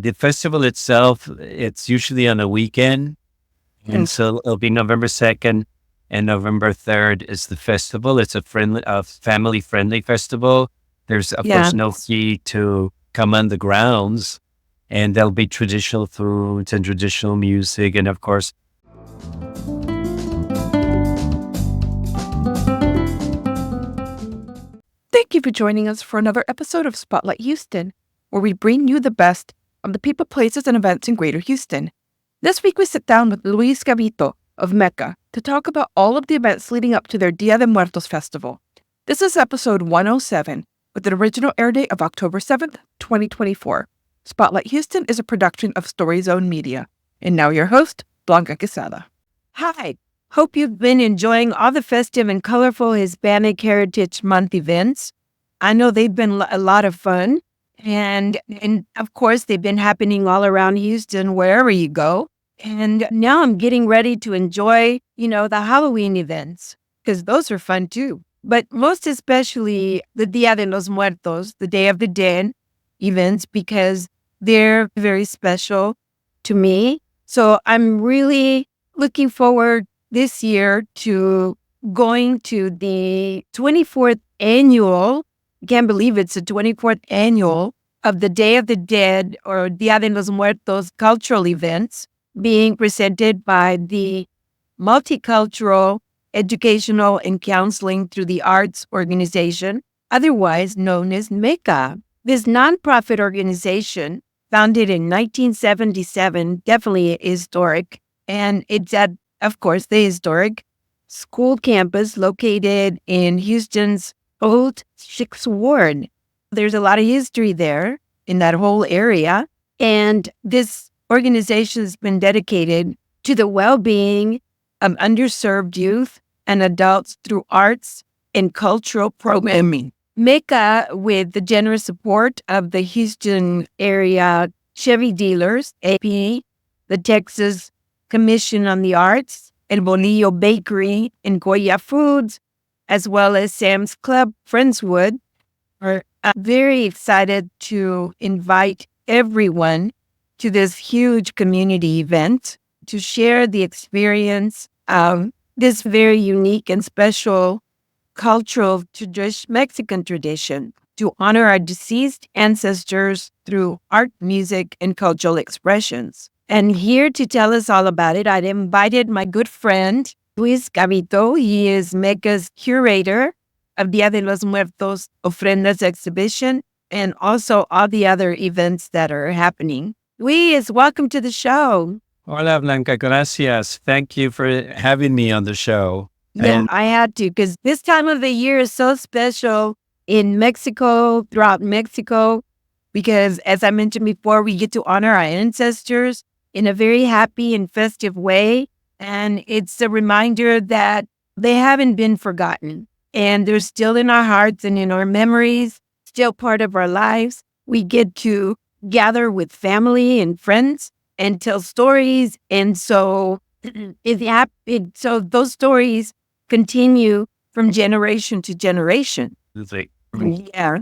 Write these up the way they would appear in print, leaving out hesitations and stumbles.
The festival itself, it's usually on a weekend. And so it'll be November 2nd and November 3rd is the festival. It's a family friendly festival. There's, of Yeah. course, no fee to come on the grounds, and there'll be traditional foods and traditional music. And of course, Thank you for joining us for another episode of Spotlight Houston, where we bring you the best of the people, places, and events in Greater Houston. This week we sit down with Luis Gavito of MECA to talk about all of the events leading up to their Dia de Muertos festival. This is episode 107, with an original air date of October 7th, 2024. Spotlight Houston is a production of Story Zone Media. And now your host, Blanca Quezada. Hi. Hope you've been enjoying all the festive and colorful Hispanic Heritage Month events. I know they've been a lot of fun. And of course, they've been happening all around Houston, wherever you go. And now I'm getting ready to enjoy, the Halloween events, because those are fun too. But most especially the Dia de los Muertos, the Day of the Dead events, because they're very special to me. So I'm really looking forward this year to going to the 24th annual, can't believe it's the 24th annual of the Day of the Dead or Dia de los Muertos cultural events being presented by the Multicultural Educational and Counseling through the Arts organization, otherwise known as MECA. This nonprofit organization, founded in 1977, definitely historic, and it's at, of course, the historic school campus located in Houston's Old Sixth Ward. There's a lot of history there in that whole area. And this organization has been dedicated to the well-being of underserved youth and adults through arts and cultural programming. MECA, with the generous support of the Houston area Chevy dealers, AP, the Texas Commission on the Arts, El Bolillo Bakery, and Goya Foods, as well as Sam's Club Friendswood, are very excited to invite everyone to this huge community event to share the experience of this very unique and special cultural Mexican tradition to honor our deceased ancestors through art, music, and cultural expressions. And here to tell us all about it, I'd invited my good friend, Luis Gavito. He is MECA's curator of Dia de los Muertos Ofrendas exhibition and also all the other events that are happening. Luis, welcome to the show. hola, Blanca, gracias. Thank you for having me on the show. Yeah, I had to, because this time of the year is so special in Mexico, throughout Mexico, because as I mentioned before, we get to honor our ancestors in a very happy and festive way. And it's a reminder that they haven't been forgotten, and they're still in our hearts and in our memories, still part of our lives. We get to gather with family and friends and tell stories. And so so those stories continue from generation to generation. Yeah.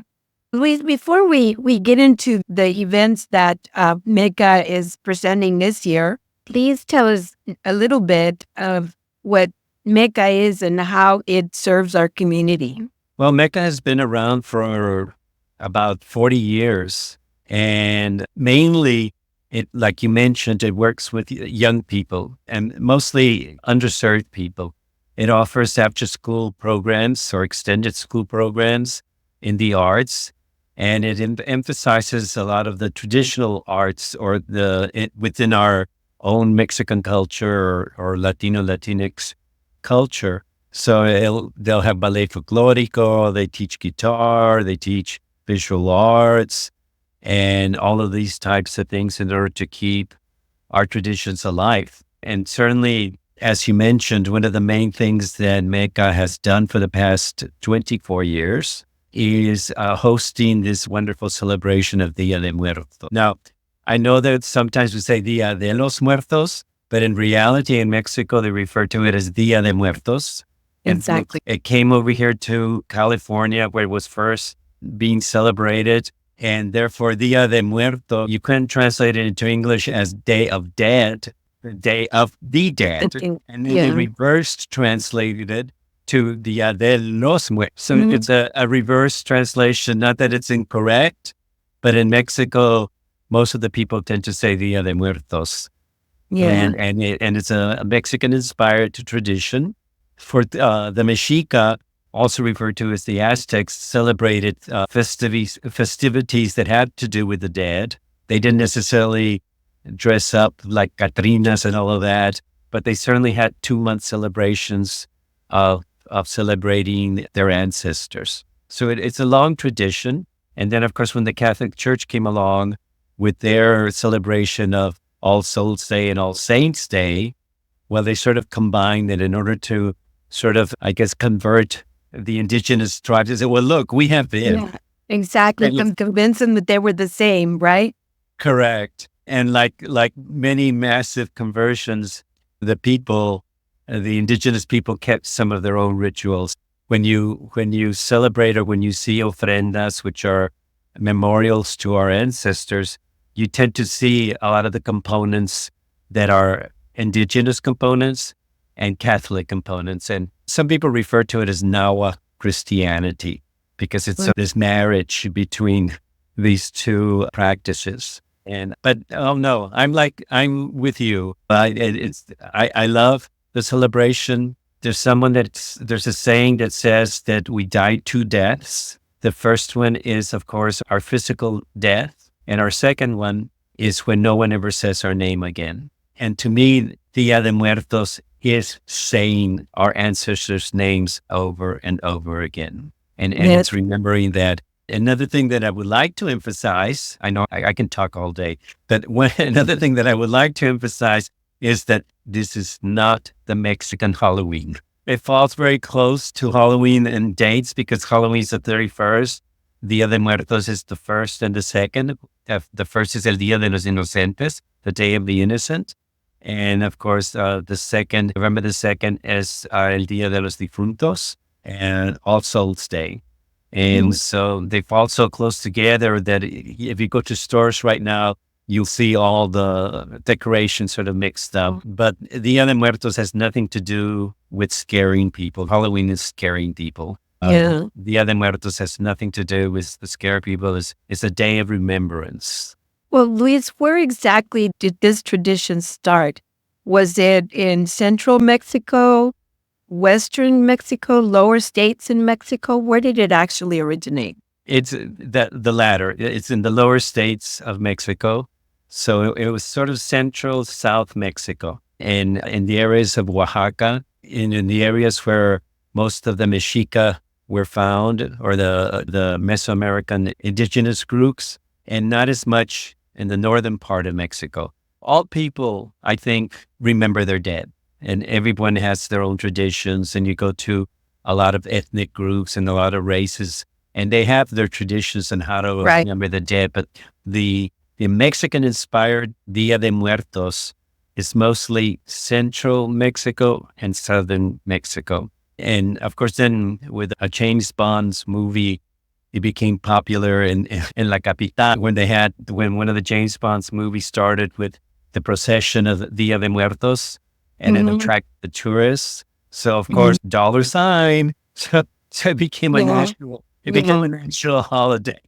Luis, before we get into the events that MECA is presenting this year, please tell us a little bit of what MECA is and how it serves our community. Well, MECA has been around for about 40 years. And mainly, like you mentioned, it works with young people and mostly underserved people. It offers after-school programs or extended school programs in the arts, and it emphasizes a lot of the traditional arts or within our own Mexican culture or Latino Latinx culture. So they'll have ballet folklorico, they teach guitar, they teach visual arts, and all of these types of things in order to keep our traditions alive. And certainly, as you mentioned, one of the main things that MECA has done for the past 24 years is hosting this wonderful celebration of Dia de Muertos. Now, I know that sometimes we say Dia de los Muertos, but in reality in Mexico, they refer to it as Dia de Muertos. Exactly. It came over here to California where it was first being celebrated And therefore, Dia de Muertos, you can translate it into English as Day of Dead, the Day of the Dead. And then they reversed translated it to Dia de los Muertos. So it's a reverse translation, not that it's incorrect, but in Mexico, most of the people tend to say Dia de Muertos. And it's a Mexican-inspired tradition. For the Mexica, also referred to as the Aztecs, celebrated festivities that had to do with the dead. They didn't necessarily dress up like Catrinas and all of that, but they certainly had 2-month celebrations of celebrating their ancestors. So it's a long tradition. And then, of course, when the Catholic Church came along with their celebration of All Souls Day and All Saints Day, well, they sort of combined it in order to sort of, I guess, convert the indigenous tribes and say, well, look, we have been. Yeah, exactly. Convince them that they were the same, right? Correct. And like many massive conversions, the indigenous people kept some of their own rituals. When you celebrate or when you see ofrendas, which are memorials to our ancestors, you tend to see a lot of the components that are indigenous components and Catholic components. And some people refer to it as Nawa Christianity because it's this marriage between these two practices. But oh no, I'm with you. I love the celebration. There's a saying that says that we die 2 deaths. The first one is, of course, our physical death. And our second one is when no one ever says our name again. And to me, Dia de Muertos is saying our ancestors' names over and over again. And it's remembering that. Another thing that I would like to emphasize, I know I can talk all day, but another thing that I would like to emphasize is that this is not the Mexican Halloween. It falls very close to Halloween in dates because Halloween is the 31st. Dia de Muertos is the 1st and the 2nd. The first is El Día de los Inocentes, the Day of the Innocent. And of course, the 2nd, November the 2nd, is El Día de los Difuntos and All Souls Day. And so they fall so close together that if you go to stores right now, you'll see all the decorations sort of mixed up. But Dia de Muertos has nothing to do with scaring people. Halloween is scaring people. Dia de Muertos has nothing to do with the scare people. It's a day of remembrance. Well, Luis, where exactly did this tradition start? Was it in central Mexico, western Mexico, lower states in Mexico? Where did it actually originate? It's the latter. It's in the lower states of Mexico. So it was sort of central, south Mexico. And in the areas of Oaxaca, in the areas where most of the Mexica were found, or the Mesoamerican indigenous groups, and not as much in the northern part of Mexico. All people, I think, remember their dead. And everyone has their own traditions. And you go to a lot of ethnic groups and a lot of races, and they have their traditions on how to remember the dead. But the Mexican-inspired Dia de Muertos is mostly central Mexico and southern Mexico. And of course, then with a James Bond's movie, it became popular in La Capital when one of the James Bond's movies started with the procession of Dia de Muertos, and it attracted the tourists. So of course, dollar sign. So it became a national. It became a national holiday.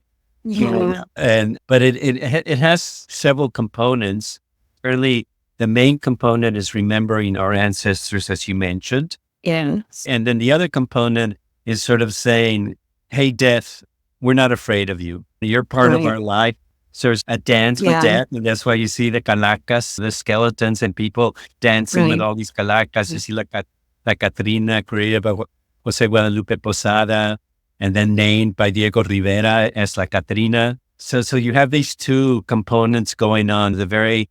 But it has several components. Certainly, the main component is remembering our ancestors, as you mentioned. Yes. And then the other component is sort of saying, "Hey, death, we're not afraid of you. You're part of our life." So there's a dance with death, and that's why you see the calacas, the skeletons, and people dancing with all these calacas. You see la Catrina, created by Jose Guadalupe Posada, and then named by Diego Rivera as La Catrina. So you have these two components going on, the very,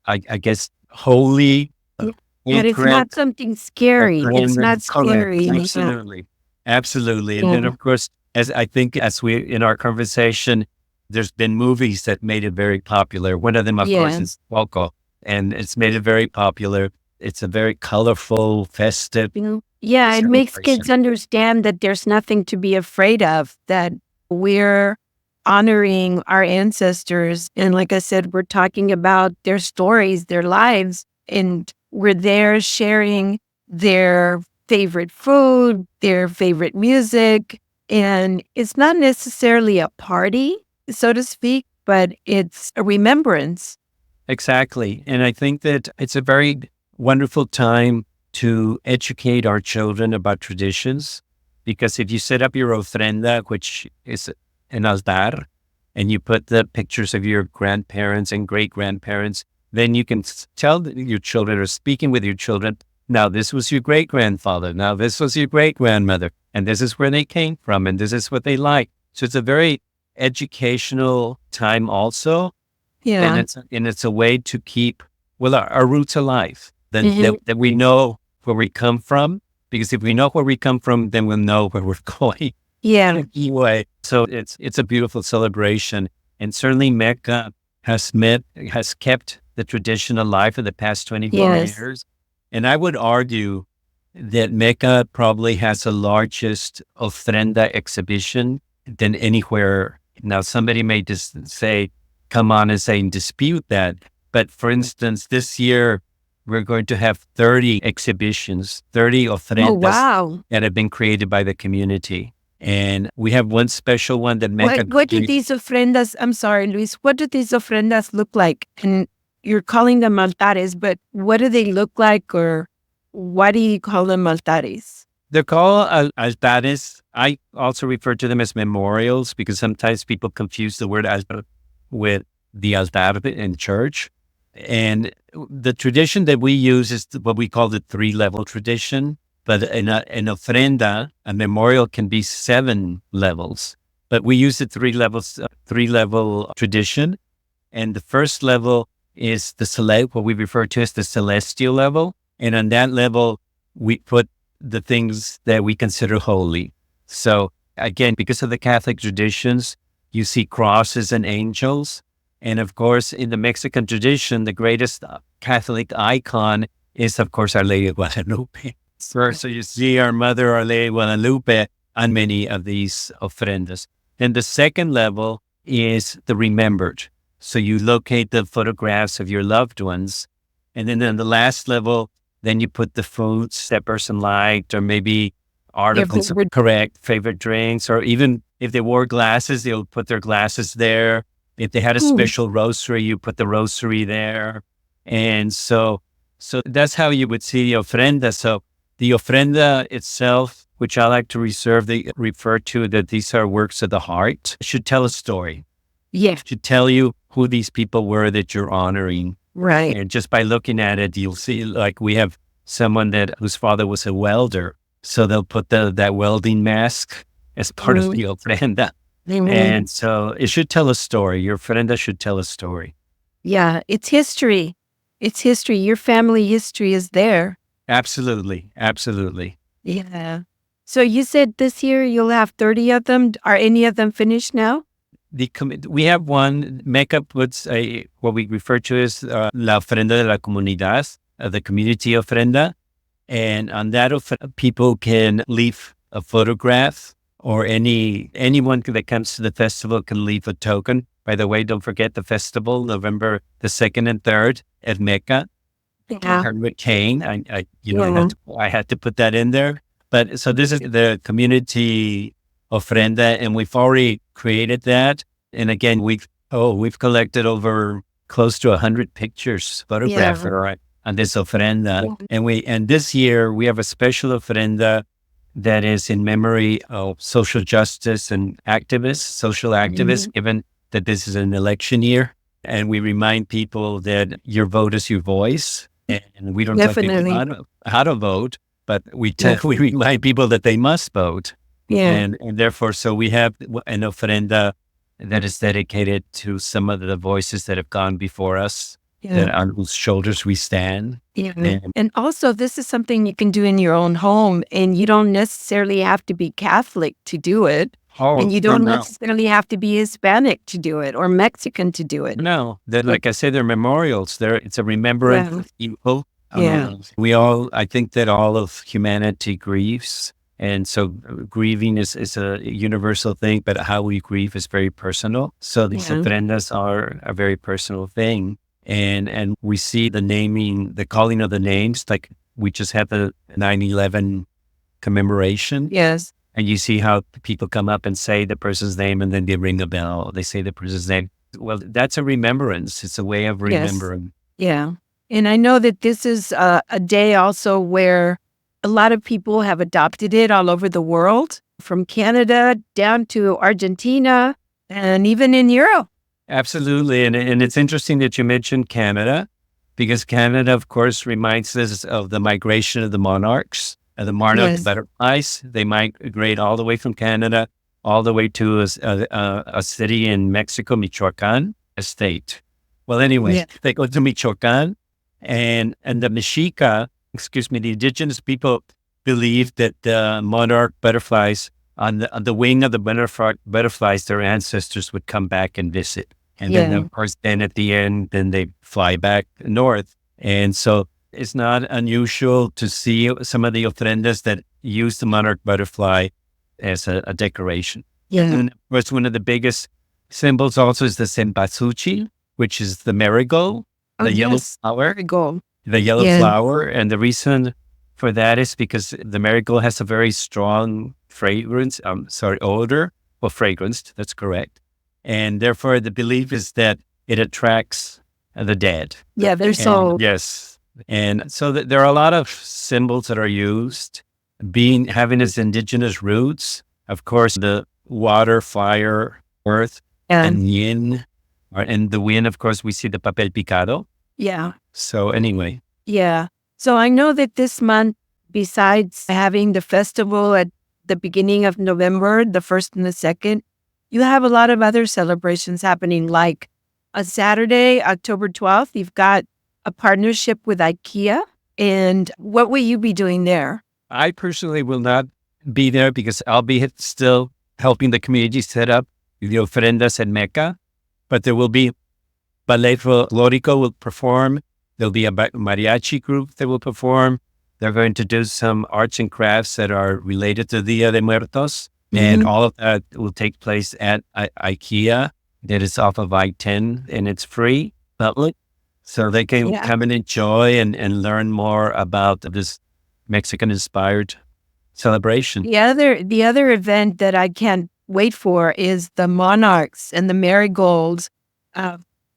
I guess, holy. But it's not something scary. It's not scary. Absolutely. And then, of course, as we, in our conversation, there's been movies that made it very popular. One of them, of course, is Coco, and it's made it very popular. It's a very colorful, festive. Yeah, it makes kids understand that there's nothing to be afraid of, that we're honoring our ancestors. And like I said, we're talking about their stories, their lives, and we're there sharing their favorite food, their favorite music. And it's not necessarily a party, so to speak, but it's a remembrance. Exactly. And I think that it's a very wonderful time to educate our children about traditions. Because if you set up your ofrenda, which is an altar, and you put the pictures of your grandparents and great grandparents, then you can tell your children or speaking with your children, now this was your great grandfather, now this was your great grandmother, and this is where they came from, and this is what they like. So it's a very educational time also. Yeah. And it's a way to keep, well, our roots alive, that we know where we come from. Because if we know where we come from, then we'll know where we're going. Yeah. Anyway, so it's a beautiful celebration. And certainly MECA has kept the tradition alive for the past 24 years. And I would argue that MECA probably has the largest ofrenda exhibition than anywhere. Now, somebody may just say, come on and say and dispute that. But for instance, this year, we're going to have 30 exhibitions, 30 ofrendas that have been created by the community. And we have one special one that MECA... What do these ofrendas, I'm sorry, Luis, what do these ofrendas look like? And you're calling them altares, but what do they look like, or why do you call them altares? They're called altares. I also refer to them as memorials because sometimes people confuse the word altar with the altar in church. And the tradition that we use is what we call the 3-level tradition. But an ofrenda, a memorial, can be 7 levels. But we use the 3-level tradition. And the first level is what we refer to as the celestial level. And on that level, we put the things that we consider holy. So again, because of the Catholic traditions, you see crosses and angels. And of course, in the Mexican tradition, the greatest Catholic icon is, of course, Our Lady of Guadalupe. So you see our mother, Our Lady of Guadalupe, on many of these ofrendas. Then the second level is the remembered. So you locate the photographs of your loved ones. And then on the last level, then you put the foods that person liked, or maybe articles of correct favorite drinks, or even if they wore glasses, they'll put their glasses there. If they had a special rosary, you put the rosary there. And so that's how you would see the ofrenda. So the ofrenda itself, which I like to refer to that these are works of the heart, should tell a story. Yeah. Should tell you who these people were that you're honoring. Right. And just by looking at it, you'll see, like, we have someone whose father was a welder. So they'll put that welding mask as part of the ofrenda. And so it should tell a story. Your ofrenda should tell a story. Yeah, it's history. It's history. Your family history is there. Absolutely. Absolutely. Yeah. So you said this year you'll have 30 of them. Are any of them finished now? We have one. MECA puts what we refer to as La Ofrenda de la Comunidad, the community ofrenda. And on that, people can leave a photograph, or anyone that comes to the festival can leave a token. By the way, don't forget the festival, November the 2nd and 3rd at MECA. Yeah. With Kane, I had to put that in there. But so this is the community ofrenda, and we've already created that. And again, we've collected over close to 100 pictures, photographs on this ofrenda. And this year we have a special ofrenda that is in memory of social justice and social activists, given that this is an election year. And we remind people that your vote is your voice. And we don't tell people how to vote, but we remind people that they must vote. Yeah. And therefore, so we have an ofrenda that is dedicated to some of the voices that have gone before us, that on whose shoulders we stand. Yeah. And also, this is something you can do in your own home, and you don't necessarily have to be Catholic to do it. And you don't necessarily have to be Hispanic to do it, or Mexican to do it. No, like I say, they're memorials. It's a remembrance of people. Yeah. I think that all of humanity grieves, And so grieving is a universal thing, but how we grieve is very personal. So these ofrendas are a very personal thing. And we see the naming, the calling of the names, like we just had the 9/11 commemoration. Yes. And you see how people come up and say the person's name and then they ring a bell. They say the person's name. Well, that's a remembrance. It's a way of remembering. Yeah. And I know that this is a day also where a lot of people have adopted it all over the world, from Canada down to Argentina and even in Europe. Absolutely. And it's interesting that you mentioned Canada, because Canada, of course, reminds us of the migration of the monarchs. The monarch butterflies, they migrate all the way from Canada, all the way to a city in Mexico, Michoacan, a state. Well, anyway, they go to Michoacan, and the Mexica, the indigenous people believe that the monarch butterflies, on the wing of the butterflies, their ancestors would come back and visit. And then, of course, then at the end, then they fly back north. And so it's not unusual to see some of the ofrendas that use the monarch butterfly as a decoration. Yeah. And of course, one of the biggest symbols also is the cempasúchil, which is the marigold, the yellow flower. Marigold. The yellow flower. And the reason for that is because the marigold has a very strong odor. Well, fragrance, that's correct. And therefore, the belief is that it attracts the dead. Yeah, they're so... Yes. And so there are a lot of symbols that are used, having its indigenous roots. Of course, the water, fire, earth, and yin. And the wind, of course, we see the papel picado. Yeah. So anyway. Yeah. So I know that this month, besides having the festival at the beginning of November, the 1st and the 2nd, you have a lot of other celebrations happening, like a Saturday, October 12th, you've got a partnership with IKEA. And what will you be doing there? I personally will not be there because I'll be still helping the community set up the Ofrendas at MECA. But there will be Ballet Folklorico will perform. There'll be a mariachi group that will perform. They're going to do some arts and crafts that are related to Dia de Muertos. And all of that will take place at IKEA. That is off of I-10, and it's free, public. So they can come and enjoy and learn more about this Mexican-inspired celebration. The other event that I can't wait for is the Monarchs and the Marigolds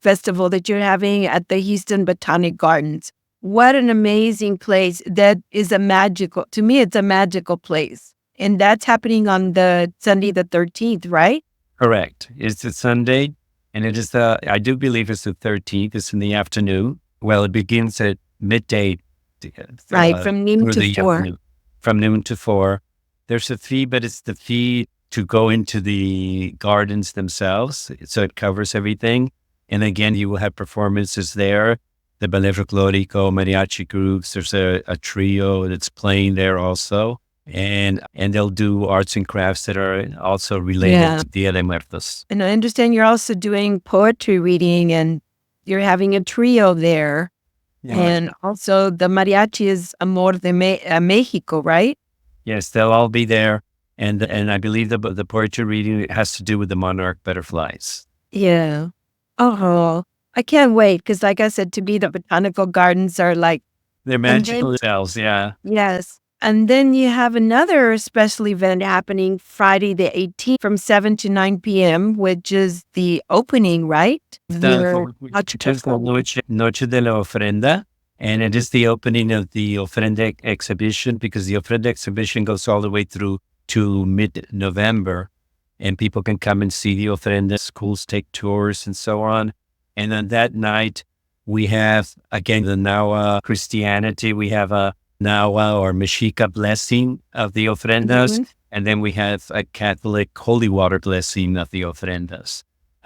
festival that you're having at the Houston Botanic Gardens. What an amazing place. That is to me, it's a magical place. And that's happening on the Sunday, the 13th, right? Correct. It's a Sunday. And it is I do believe it's the 13th. It's in the afternoon. Well, it begins at midday. Right, from noon to 4. Afternoon. From noon to 4. There's a fee, but it's the fee to go into the gardens themselves. So it covers everything. And again, you will have performances there. The Ballet Folklorico, mariachi groups. There's a trio that's playing there also. And they'll do arts and crafts that are also related to Dia de Muertos. And I understand you're also doing poetry reading, and you're having a trio there. Yeah. And also the mariachi is Amor de Mexico, right? Yes, they'll all be there. And I believe the poetry reading has to do with the monarch butterflies. Yeah. Oh, I can't wait. Because like I said, to me, the botanical gardens are like... They're magical themselves, yeah. Yes. And then you have another special event happening Friday the 18th from 7 to 9 p.m., which is the opening, right? Noche de la Ofrenda. And it is the opening of the Ofrenda exhibition, because the Ofrenda exhibition goes all the way through to mid-November. And people can come and see the Ofrenda. Schools take tours and so on. And on that night, we have, again, the Nahua Christianity. We have a Nahua or Mexica blessing of the Ofrendas. And then we have a Catholic holy water blessing of the Ofrendas,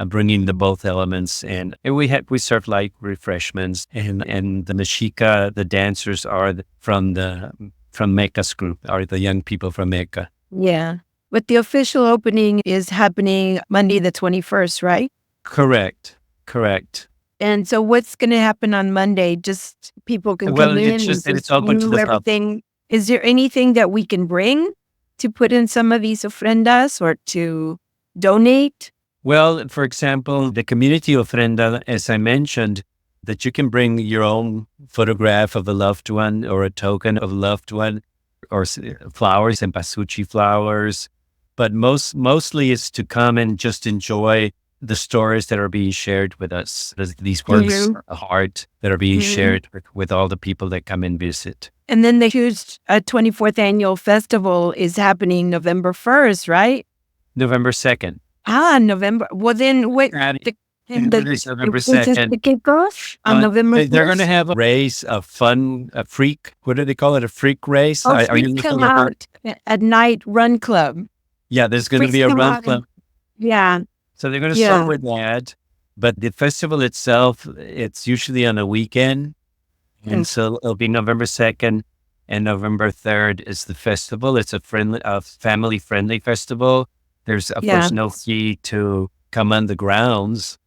bringing the both elements. And we serve light refreshments. And the Mexica, the dancers are from MECA's group, are the young people from MECA. Yeah. But the official opening is happening Monday the 21st, right? Correct. And so what's going to happen on Monday? Just people can come in. It's open to the everything. Is there anything that we can bring to put in some of these ofrendas or to donate? Well, for example, the community ofrenda, as I mentioned, that you can bring your own photograph of a loved one or a token of a loved one or flowers and cempasúchil flowers. But mostly it's to come and just enjoy the stories that are being shared with us. These works of art that are being shared with all the people that come and visit. And then the huge 24th annual festival is happening November 1st, right? November 2nd. November. Well, then wait. November 2nd. The kickoff on November 1st? They're going to have a race, a freak, what do they call it? A freak race? Are you come out at night run club. Yeah, there's going to be a run club. Yeah. So they're going to start with that. But the festival itself, it's usually on a weekend. And so it'll be November 2nd and November 3rd is the festival. It's a family-friendly festival. There's, of course, no fee to come on the grounds.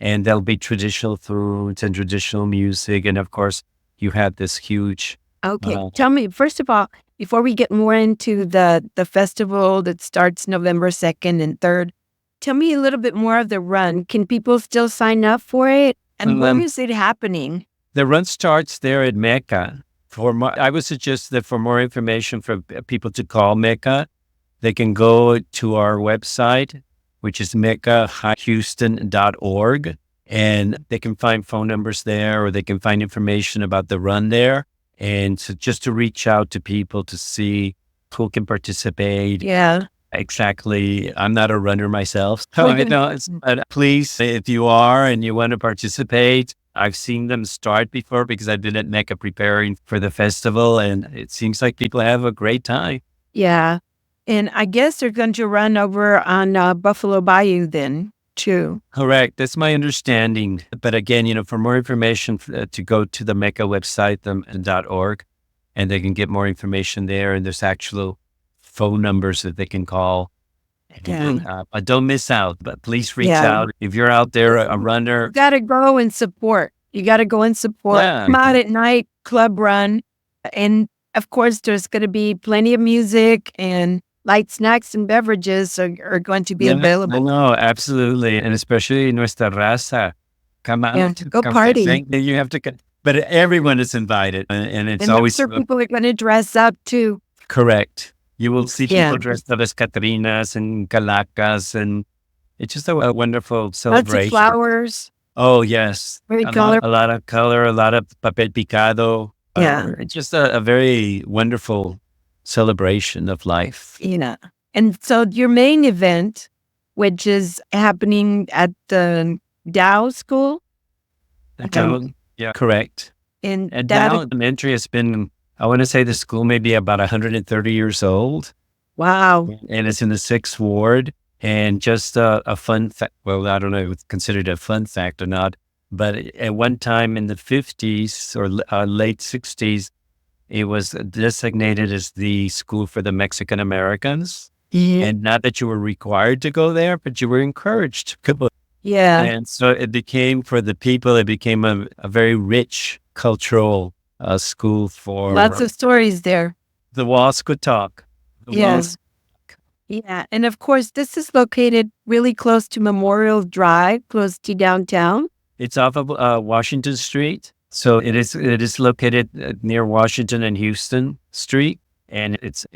And there'll be traditional foods and traditional music. And, of course, you have this huge... Okay. Tell me, first of all, before we get more into the festival that starts November 2nd and 3rd, tell me a little bit more of the run. Can people still sign up for it? And where is it happening? The run starts there at MECA. I would suggest that for more information for people to call MECA, they can go to our website, which is mecahouston.org, and they can find phone numbers there, or they can find information about the run there. And so just to reach out to people to see who can participate. Yeah. Exactly. I'm not a runner myself. But please, if you are and you want to participate, I've seen them start before because I've been at MECA preparing for the festival, and it seems like people have a great time. Yeah. And I guess they're going to run over on Buffalo Bayou then, too. Correct. That's my understanding. But again, for more information, to go to the MECA website, .org, and they can get more information there. And there's actual phone numbers that they can call. But don't miss out. But please reach out. If you're out there, a runner. You got to go and support. Come out at night, club run. And of course, there's going to be plenty of music, and light snacks and beverages are going to be available. No, absolutely. And especially Nuestra Raza. Come out. Go party. You have to, but everyone is invited. And it's always. I'm sure people are going to dress up too. Correct. You will see people dressed up as Catrinas and Calacas, and it's just a wonderful celebration. Lots of flowers. Oh, yes. Very colorful. A lot of color, a lot of papel picado. It's just a very wonderful celebration of life. Yeah. And so your main event, which is happening at the Dow School? Yeah, correct. And Dow Elementary has been, I want to say the school may be about 130 years old. Wow. And it's in the 6th Ward. And just a fun fact, well, I don't know if it's considered a fun fact or not, but at one time in the 50s or late 60s, it was designated as the school for the Mexican Americans. Yeah. And not that you were required to go there, but you were encouraged to go. Yeah. And so it became, for the people, it became a very rich cultural school for... Lots of stories there. The walls could talk. Yes. Yeah. And of course, this is located really close to Memorial Drive, close to downtown. It's off of Washington Street. So it is located near Washington and Houston Street. And it's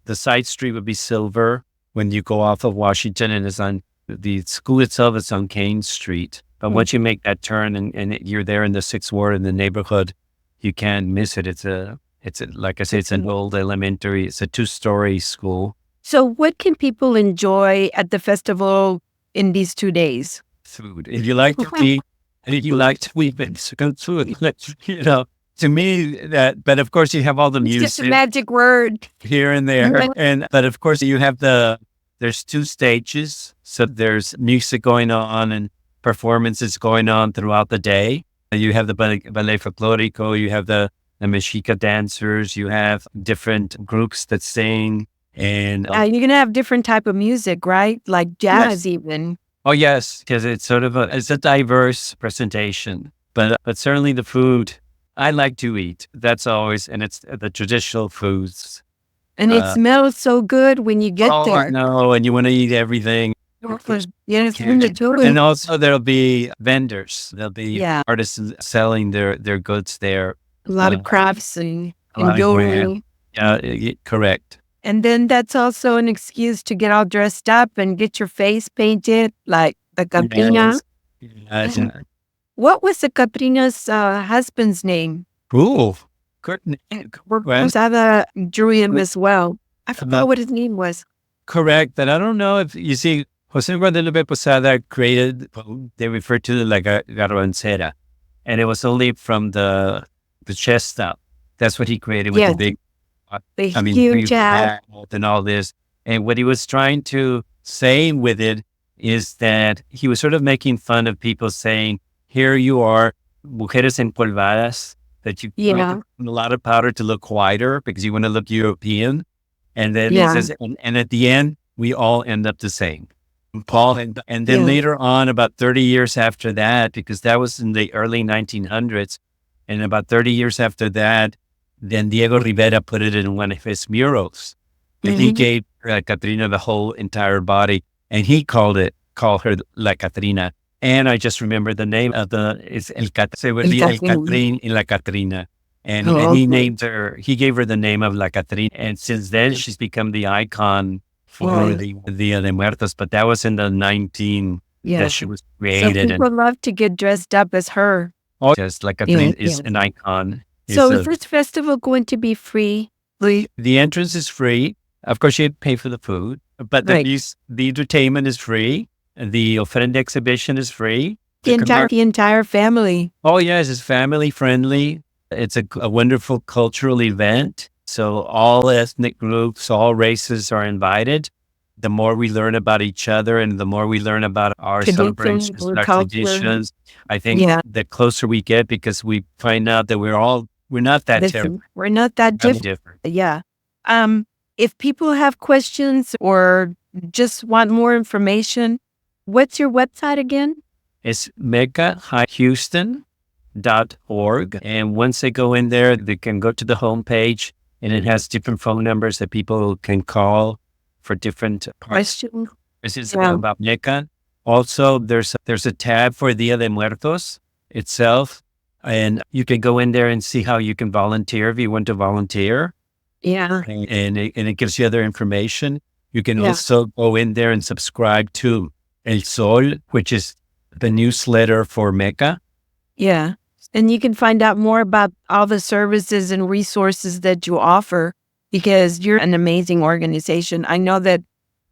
the side street would be Silver when you go off of Washington, and it's on the school itself. It's on Kane Street. But once you make that turn and you're there in the 6th Ward in the neighborhood, you can't miss it. It's like I say, it's an old elementary. It's a 2-story school. So what can people enjoy at the festival in these 2 days? Food. If you like to eat, and if you like to eat, it's good food. To me, but of course you have all the music. It's just a magic word. Here and there. But of course you have there's 2 stages. So there's music going on and performances going on throughout the day. You have the ballet folklorico, you have the Mexica dancers, you have different groups that sing. And you're going to have different type of music, right? Like jazz even. Oh, yes, because it's sort of it's a diverse presentation. But certainly the food, I like to eat. That's always, and it's the traditional foods. And it smells so good when you get there. No, and you want to eat everything. Yes, And also there'll be vendors. There'll be Yeah. artisans selling their goods there. a lot of crafts and lot of jewelry. Correct. And then that's also an excuse to get all dressed up and get your face painted like the Catrina. Yes. What was the Catrina's husband's name? Ooh, good name. Well, Quezada drew him as well. I forgot About- what his name was. correct. And I don't know if you see, Jose Guadalupe Posada created, they refer to it like a garbancera. And it was only from the chest up. That's what he created with Yes. the big, The huge huge hat. hat and all this. And what he was trying to say with it is that he was sort of making fun of people saying, here you are, mujeres empolvadas, that you Yeah. put a lot of powder to look whiter because you want to look European. And then Yeah. he says, and at the end, we all end up the same. Paul, and then Yeah. later on, about 30 years after that, because that was in the early 1900s, and about 30 years after that, then Diego Rivera put it in one of his murals. And he Mhm. gave Catrina the whole entire body, and he called her La Catrina. And I just remember the name of it's El Catrín y La Catrina. And he okay. named her, he gave her the name of La Catrina. And since then, she's become the icon for Right. the Dia de Muertos. But that was in the Yeah. that she was So created. people love to get dressed up as her. Just La Catrina is Yeah. an icon. So It's is this festival going to be free? the entrance is free. Of course, you pay for the food, but Right. the entertainment is free. The Ofrenda exhibition is free. The entire family. Oh, yes, it's family friendly. It's a wonderful cultural event. So all ethnic groups, all races are invited. The more we learn about each other and the more we learn about our Traditions, celebrations, our our culture. traditions, I think Yeah. the closer we get because we find out that we're not that terrible. We're not that different. Different. Yeah. If people have questions or just want more information, what's your website again? It's MECA-Houston.org. And once they go in there, they can go to the homepage and it has different phone numbers that people can call for different parts. Question. This is Yeah. about MECA. Also, there's a tab for Dia de Muertos itself. And you can go in there and see how you can volunteer if you want to volunteer. Yeah. And it gives you other information. You can Yeah. also go in there and subscribe to El Sol, which is the newsletter for MECA. Yeah. And you can find out more about all the services and resources that you offer because you're an amazing organization. I know that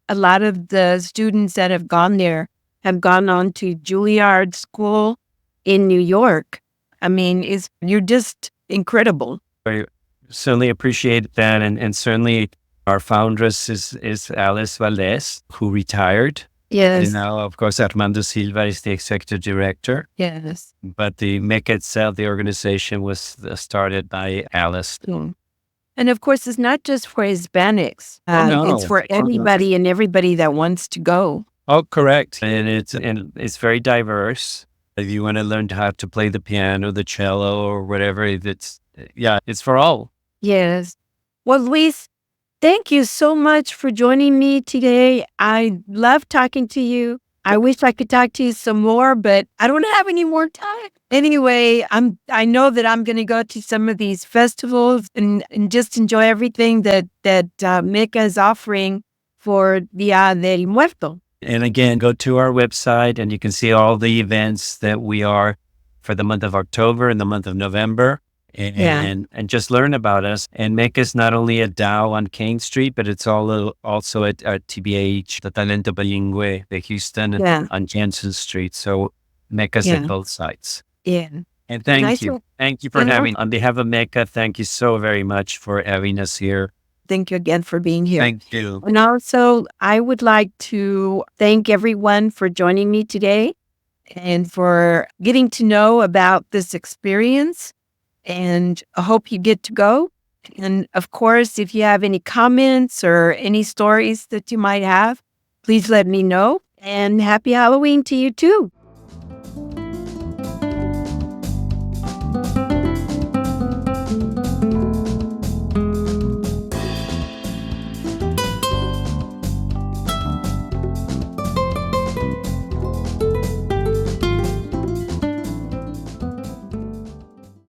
a lot of the students that have gone there have gone on to Juilliard School in New York. I mean, you're just incredible. I certainly appreciate that. And certainly our foundress is Alice Valdez, who retired. Yes. And now, of course, Armando Silva is the executive director. Yes. But the MECA itself, the organization, was started by Alice. Mm. And of course, it's not just for Hispanics. No. It's for anybody and everybody that wants to go. Oh, correct. And it's very diverse. If you want to learn how to play the piano, the cello, or whatever, it's for all. Yes. Well, Luis, thank you so much for joining me today. I love talking to you. I wish I could talk to you some more, but I don't have any more time. Anyway, I know that I'm going to go to some of these festivals and just enjoy everything that MECA is offering for Dia de Muertos. And again, go to our website and you can see all the events that we are for the month of October and the month of November. And just learn about us. And MECA is not only at Dow on King Street, but it's also at TBH, the Talento Bilingüe de Houston on Jensen Street. So MECA's at both sites. Yeah. And thank Nice you. one. Thank you for having, on behalf of MECA, thank you so very much for having us here. Thank you again for being here. Thank you. And also, I would like to thank everyone for joining me today and for getting to know about this experience. And I hope you get to go. And of course, if you have any comments or any stories that you might have, please let me know. And happy Halloween to you too.